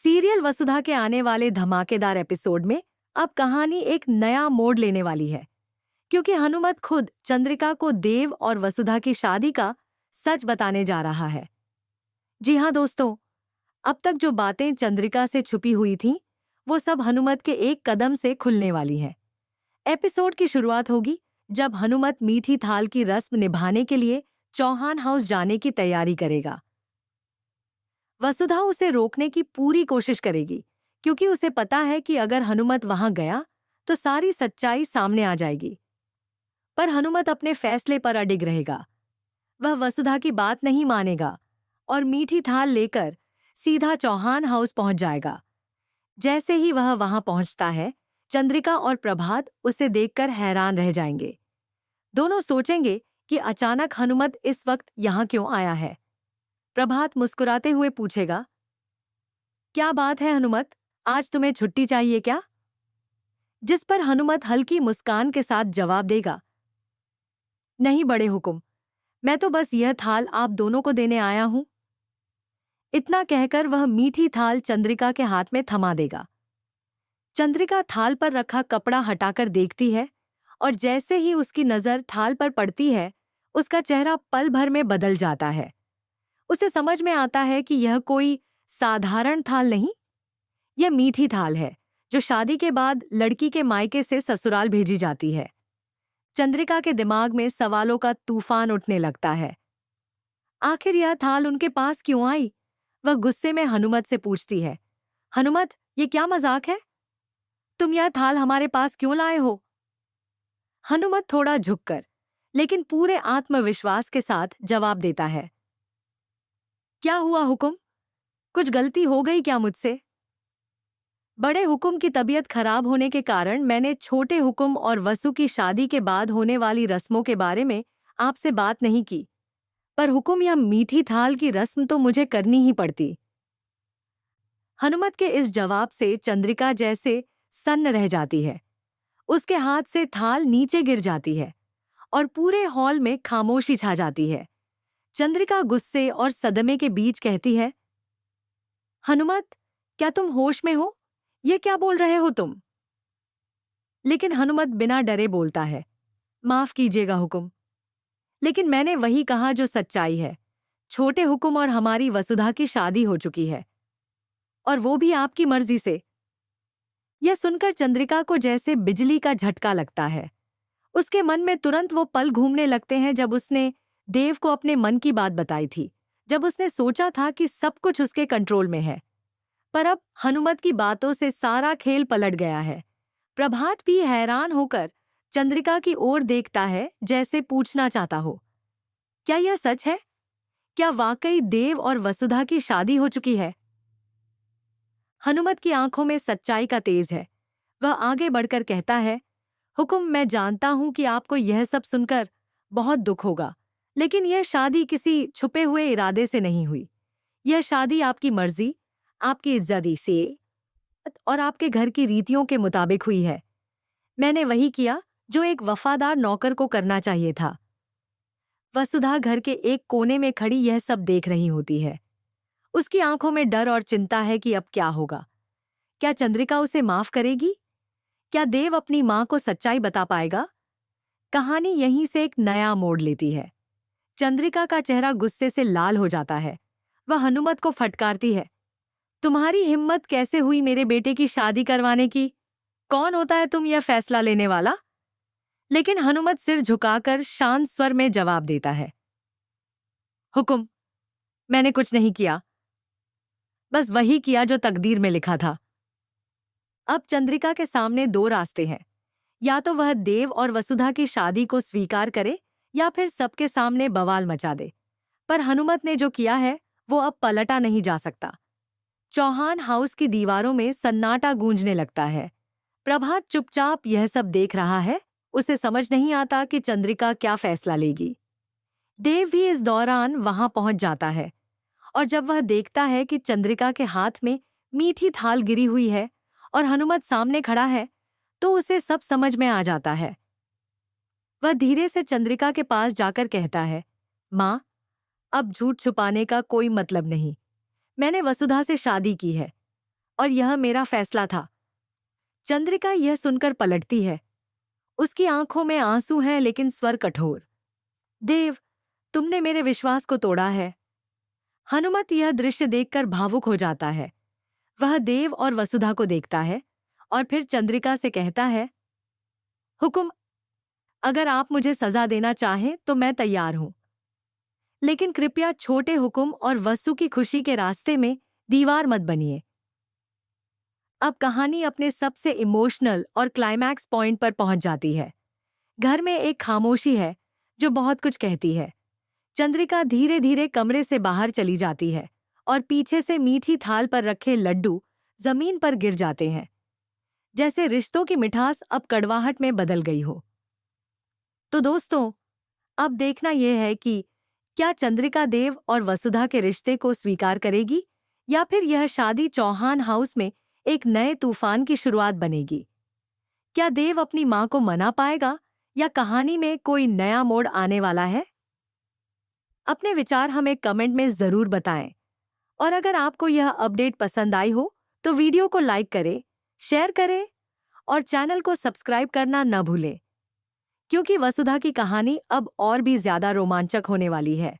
Serial वसुधा के आने वाले धमाकेदार एपिसोड में अब कहानी एक नया मोड़ लेने वाली है, क्योंकि हनुमत खुद चंद्रिका को देव और वसुधा की शादी का सच बताने जा रहा है। जी हाँ दोस्तों, अब तक जो बातें चंद्रिका से छुपी हुई थीं, वो सब हनुमत के एक कदम से खुलने वाली हैं। एपिसोड की शुरुआत होगी जब हनुमत मीठी थाल की रस्म निभाने के लिए चौहान हाउस जाने की तैयारी करेगा। वसुधा उसे रोकने की पूरी कोशिश करेगी, क्योंकि उसे पता है कि अगर हनुमत वहां गया तो सारी सच्चाई सामने आ जाएगी। पर हनुमत अपने फैसले पर अडिग रहेगा। वह वसुधा की बात नहीं मानेगा और मीठी थाल लेकर सीधा चौहान हाउस पहुंच जाएगा। जैसे ही वह वहां पहुंचता है, चंद्रिका और प्रभात उसे देखकर हैरान रह जाएंगे। दोनों सोचेंगे कि अचानक हनुमत इस वक्त यहाँ क्यों आया है। प्रभात मुस्कुराते हुए पूछेगा, क्या बात है हनुमत, आज तुम्हें छुट्टी चाहिए क्या? जिस पर हनुमत हल्की मुस्कान के साथ जवाब देगा, नहीं बड़े हुकुम, मैं तो बस यह थाल आप दोनों को देने आया हूं। इतना कहकर वह मीठी थाल चंद्रिका के हाथ में थमा देगा। चंद्रिका थाल पर रखा कपड़ा हटाकर देखती है और जैसे ही उसकी नजर थाल पर पड़ती है, उसका चेहरा पल भर में बदल जाता है। उसे समझ में आता है कि यह कोई साधारण थाल नहीं, यह मीठी थाल है जो शादी के बाद लड़की के मायके से ससुराल भेजी जाती है। चंद्रिका के दिमाग में सवालों का तूफान उठने लगता है। आखिर यह थाल उनके पास क्यों आई? वह गुस्से में हनुमत से पूछती है, हनुमत, ये क्या मजाक है? तुम यह थाल हमारे पास क्यों लाए हो? हनुमत थोड़ा झुककर लेकिन पूरे आत्मविश्वास के साथ जवाब देता है, क्या हुआ हुकुम? कुछ गलती हो गई क्या मुझसे? बड़े हुकुम की तबीयत खराब होने के कारण मैंने छोटे हुकुम और वसु की शादी के बाद होने वाली रस्मों के बारे में आपसे बात नहीं की, पर हुकुम यह मीठी थाल की रस्म तो मुझे करनी ही पड़ती। हनुमत के इस जवाब से चंद्रिका जैसे सन्न रह जाती है। उसके हाथ से थाल नीचे गिर जाती है और पूरे हॉल में खामोशी छा जाती है। चंद्रिका गुस्से और सदमे के बीच कहती है, हनुमत, क्या तुम होश में हो? ये क्या बोल रहे हो तुम? लेकिन हनुमत बिना डरे बोलता है, माफ कीजिएगा हुकुम, लेकिन मैंने वही कहा जो सच्चाई है। छोटे हुकुम और हमारी वसुधा की शादी हो चुकी है, और वो भी आपकी मर्जी से। यह सुनकर चंद्रिका को जैसे बिजली का झटका लगता है। उसके मन में तुरंत वो पल घूमने लगते हैं जब उसने देव को अपने मन की बात बताई थी, जब उसने सोचा था कि सब कुछ उसके कंट्रोल में है। पर अब हनुमत की बातों से सारा खेल पलट गया है। प्रभात भी हैरान होकर चंद्रिका की ओर देखता है, जैसे पूछना चाहता हो, क्या यह सच है? क्या वाकई देव और वसुधा की शादी हो चुकी है? हनुमत की आंखों में सच्चाई का तेज है। वह आगे बढ़कर कहता है, हुकुम, मैं जानता हूं कि आपको यह सब सुनकर बहुत दुख होगा, लेकिन यह शादी किसी छुपे हुए इरादे से नहीं हुई। यह शादी आपकी मर्जी, आपकी इज्जती से और आपके घर की रीतियों के मुताबिक हुई है। मैंने वही किया जो एक वफादार नौकर को करना चाहिए था। वसुधा घर के एक कोने में खड़ी यह सब देख रही होती है। उसकी आंखों में डर और चिंता है कि अब क्या होगा। क्या चंद्रिका उसे माफ करेगी? क्या देव अपनी मां को सच्चाई बता पाएगा? कहानी यहीं से एक नया मोड़ लेती है। चंद्रिका का चेहरा गुस्से से लाल हो जाता है। वह हनुमत को फटकारती है, तुम्हारी हिम्मत कैसे हुई मेरे बेटे की शादी करवाने की? कौन होता है तुम यह फैसला लेने वाला? लेकिन हनुमत सिर झुकाकर शांत स्वर में जवाब देता है, हुकुम, मैंने कुछ नहीं किया, बस वही किया जो तकदीर में लिखा था। अब चंद्रिका के सामने दो रास्ते हैं, या तो वह देव और वसुधा की शादी को स्वीकार करे या फिर सबके सामने बवाल मचा दे। पर हनुमत ने जो किया है वो अब पलटा नहीं जा सकता। चौहान हाउस की दीवारों में सन्नाटा गूंजने लगता है। प्रभात चुपचाप यह सब देख रहा है। उसे समझ नहीं आता कि चंद्रिका क्या फैसला लेगी। देव भी इस दौरान वहां पहुंच जाता है और जब वह देखता है कि चंद्रिका के हाथ में मीठी थाल गिरी हुई है और हनुमत सामने खड़ा है, तो उसे सब समझ में आ जाता है। वह धीरे से चंद्रिका के पास जाकर कहता है, माँ, अब झूठ छुपाने का कोई मतलब नहीं। मैंने वसुधा से शादी की है। और यह मेरा फैसला था। चंद्रिका यह सुनकर पलटती है। उसकी आंखों में आंसू हैं लेकिन स्वर कठोर। देव, तुमने मेरे विश्वास को तोड़ा है। हनुमत यह दृश्य देखकर भावुक हो जाता है। वह देव और वसुधा को देखता है और फिर चंद्रिका से कहता है, हुकुम, अगर आप मुझे सजा देना चाहें तो मैं तैयार हूं, लेकिन कृपया छोटे हुकुम और वस्तु की खुशी के रास्ते में दीवार मत बनिए। अब कहानी अपने सबसे इमोशनल और क्लाइमैक्स पॉइंट पर पहुंच जाती है। घर में एक खामोशी है जो बहुत कुछ कहती है। चंद्रिका धीरे धीरे कमरे से बाहर चली जाती है और पीछे से मीठी थाल पर रखे लड्डू जमीन पर गिर जाते हैं, जैसे रिश्तों की मिठास अब कड़वाहट में बदल गई हो। तो दोस्तों, अब देखना यह है कि क्या चंद्रिका देव और वसुधा के रिश्ते को स्वीकार करेगी या फिर यह शादी चौहान हाउस में एक नए तूफान की शुरुआत बनेगी। क्या देव अपनी मां को मना पाएगा या कहानी में कोई नया मोड़ आने वाला है? अपने विचार हमें कमेंट में जरूर बताएं। और अगर आपको यह अपडेट पसंद आई हो तो वीडियो को लाइक करें, शेयर करें और चैनल को सब्सक्राइब करना न भूलें, क्योंकि वसुधा की कहानी अब और भी ज्यादा रोमांचक होने वाली है।